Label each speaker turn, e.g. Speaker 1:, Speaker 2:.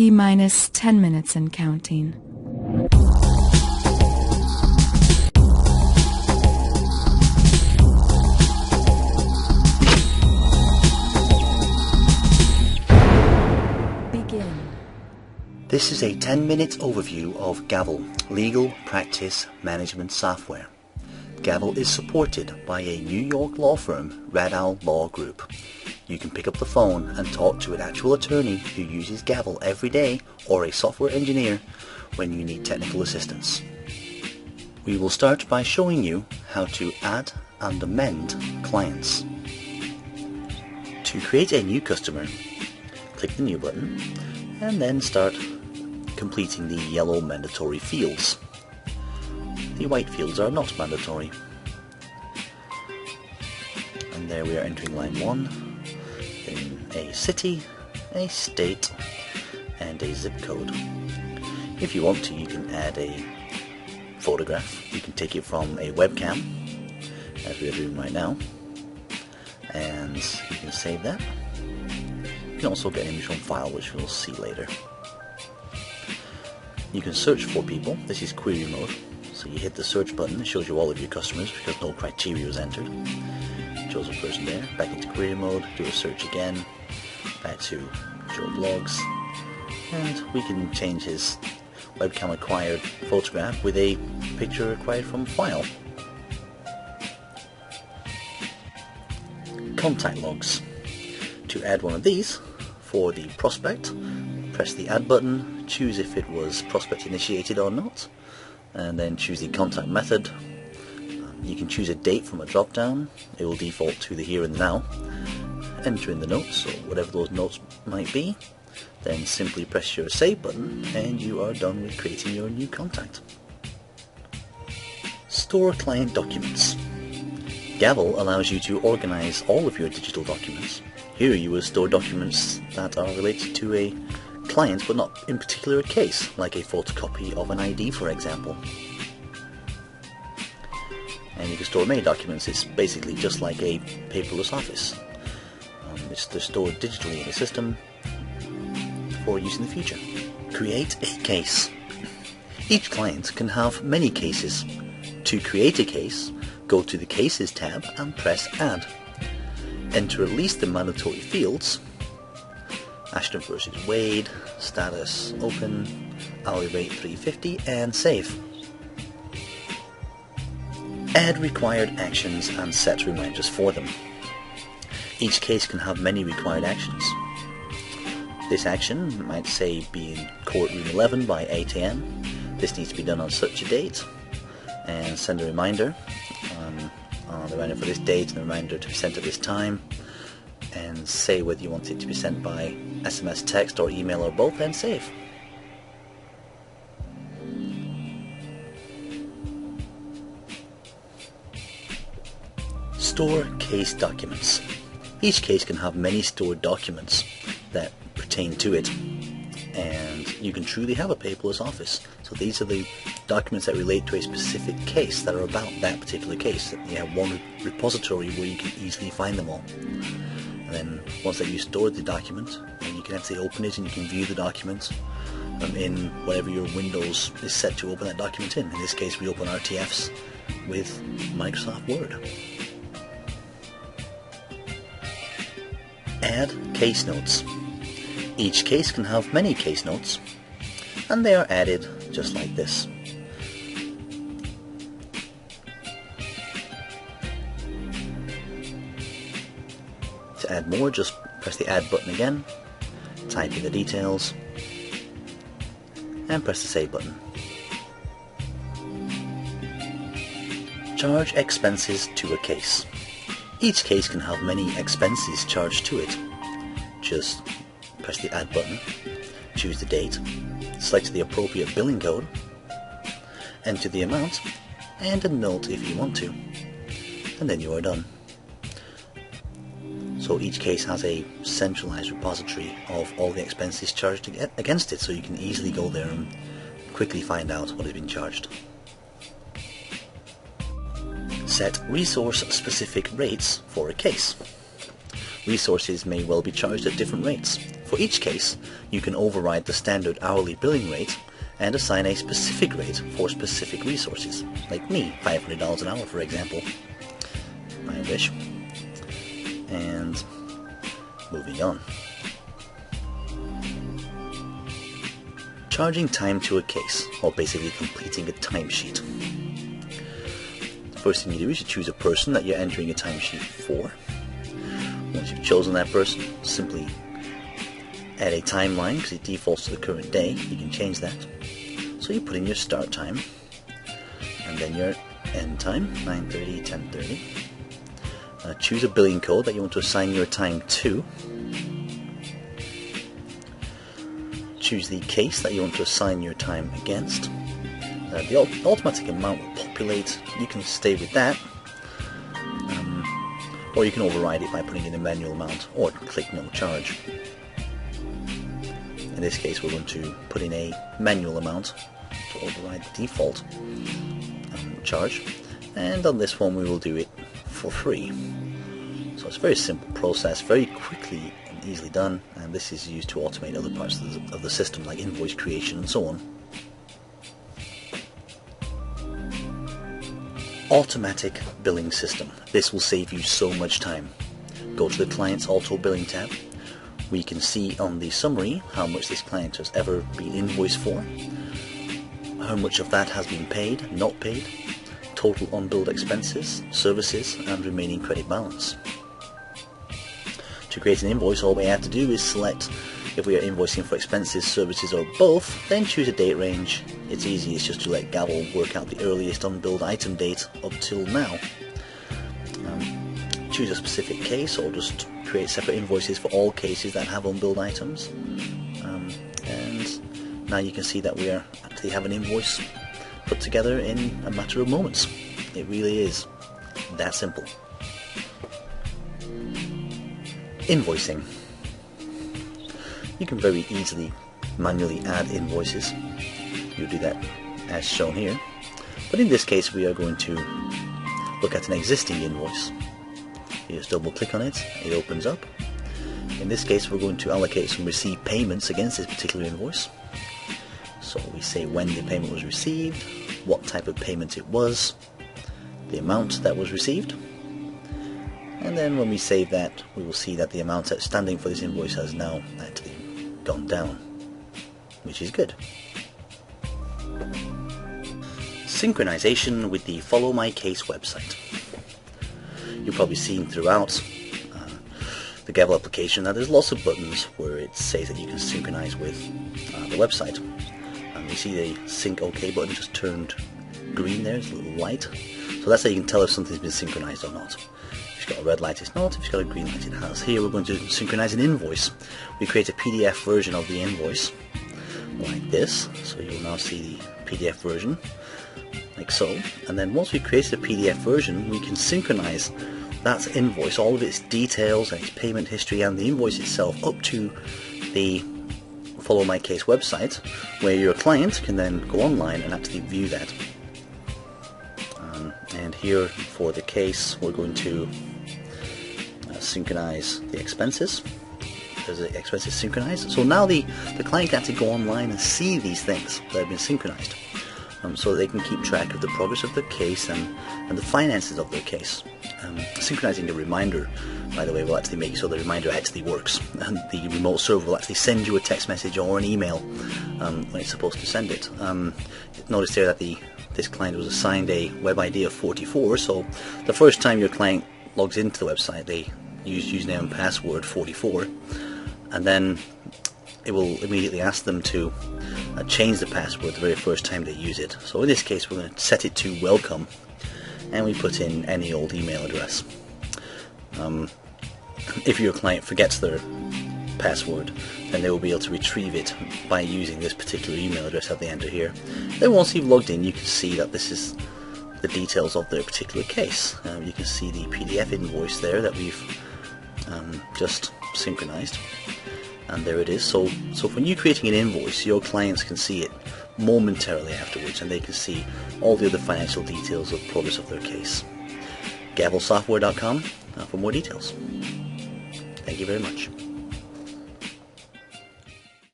Speaker 1: T-minus 10 minutes and counting. Begin.
Speaker 2: This is a 10-minute overview of Gavel, Legal Practice Management Software. Gavel is supported by a New York law firm, Red Owl Law Group. You can pick up the phone and talk to an actual attorney who uses Gavel every day, or a software engineer when you need technical assistance. We will start by showing you how to add and amend clients. To create a new customer, click the New button and then start completing the yellow mandatory fields. The white fields are not mandatory. And there we are entering line 1, then a city, a state, and a zip code. If you want to, you can add a photograph. You can take it from a webcam, as we are doing right now, and you can save that. You can also get an image from file, which we'll see later. You can search for people. This is query mode. So you hit the search button, it shows you all of your customers because no criteria was entered. Shows a person there, back into query mode, do a search again, back to show logs, and we can change his webcam acquired photograph with a picture acquired from file. Contact logs. To add one of these for the prospect, press the add button, choose if it was prospect initiated or not, and then choose the contact method. You can choose a date from a drop down. It will default to the here and now. Enter in the notes, or whatever those notes might be, then simply press your save button and you are done with creating your new contact. Store client documents. Gavel allows you to organize all of your digital documents. Here you will store documents that are related to a client, but not in particular a case, like a photocopy of an ID, for example. And you can store many documents. It's basically just like a paperless office. They're stored digitally in the system for use in the future. Create a case. Each client can have many cases. To create a case, go to the Cases tab and press Add. Enter at least the mandatory fields: Ashton versus Wade, status open, hourly rate $3.50, and save. Add required actions and set reminders for them. Each case can have many required actions. This action might say be in courtroom 11 by 8 AM. This needs to be done on such a date, and send a reminder on the reminder for this date and the reminder to be sent at this time, and say whether you want it to be sent by SMS, text, or email, or both, and save. Store case documents. Each case can have many stored documents that pertain to it, and you can truly have a paperless office. So these are the documents that relate to a specific case that are about that particular case. You have one repository where you can easily find them all. And then once that you stored the document, then you can actually open it and you can view the document in whatever your Windows is set to open that document in. In this case, we open RTFs with Microsoft Word. Add case notes. Each case can have many case notes, and they are added just like this. To add more, just press the Add button again, type in the details, and press the Save button. Charge expenses to a case. Each case can have many expenses charged to it. Just press the Add button, choose the date, select the appropriate billing code, enter the amount, and a note if you want to, and then you are done. So each case has a centralized repository of all the expenses charged against it, so you can easily go there and quickly find out what has been charged. Set resource-specific rates for a case. Resources may well be charged at different rates. For each case, you can override the standard hourly billing rate and assign a specific rate for specific resources, like me, $500 an hour for example. I wish. And moving on. Charging time to a case, or basically completing a timesheet. The first thing you do is you choose a person that you're entering a timesheet for. Once you've chosen that person, simply add a timeline because it defaults to the current day. You can change that. So you put in your start time and then your end time, 9:30, 10:30. Choose a billing code that you want to assign your time to. Choose the case that you want to assign your time against. The automatic amount will populate. You can stay with that. Or you can override it by putting in a manual amount or click no charge. In this case we're going to put in a manual amount to override the default charge, and on this one we will do it for free. So it's a very simple process, very quickly and easily done, and this is used to automate other parts of the system like invoice creation and so on. Automatic billing system. This will save you so much time. Go to the client's auto billing tab. We can see on the summary how much this client has ever been invoiced for, how much of that has been paid, not paid, total unbilled expenses, services, and remaining credit balance. To create an invoice, all we have to do is select if we are invoicing for expenses, services, or both, then choose a date range. It's easy, it's just to let Gavel work out the earliest unbilled item date up till now. Choose a specific case, or just create separate invoices for all cases that have unbilled items. And now you can see that we actually have an invoice put together in a matter of moments. It really is that simple. Invoicing. You can very easily manually add invoices. You do that as shown here. But in this case we are going to look at an existing invoice. You just double click on it, it opens up. In this case we're going to allocate some received payments against this particular invoice. So we say when the payment was received, what type of payment it was, the amount that was received, and then when we save that we will see that the amount outstanding for this invoice has now actually gone down, which is good. Synchronization with the Follow My Case website. You've probably seen throughout the Gavel application that there's lots of buttons where it says that you can synchronize with the website. And you see the Sync OK button just turned green there, it's a little light. So that's how you can tell if something's been synchronized or not. If it's got a red light, it's not. If it's got a green light, it has. Here we're going to synchronize an invoice. We create a PDF version of the invoice, like this. So you'll now see the PDF version, like so. And then once we've created a PDF version, we can synchronize that invoice, all of its details and its payment history and the invoice itself, up to the Follow My Case website, where your client can then go online and actually view that. And here for the case we're going to synchronize the expenses. There's the expenses synchronized. So now the client can actually go online and see these things that have been synchronized, so they can keep track of the progress of their case and the finances of their case. Synchronizing the reminder, by the way, will actually make so the reminder actually works, and the remote server will actually send you a text message or an email when it's supposed to send it. Notice there that this client was assigned a web ID of 44, so the first time your client logs into the website they use username and password 44, and then it will immediately ask them to change the password the very first time they use it. So in this case we're going to set it to welcome, and we put in any old email address. If your client forgets their password, then they will be able to retrieve it by using this particular email address that they enter here. Then once you've logged in, you can see that this is the details of their particular case. You can see the PDF invoice there that we've just synchronized, and there it is. So when you're creating an invoice, your clients can see it momentarily afterwards, and they can see all the other financial details of the progress of their case. GavelSoftware.com for more details. Thank you very much.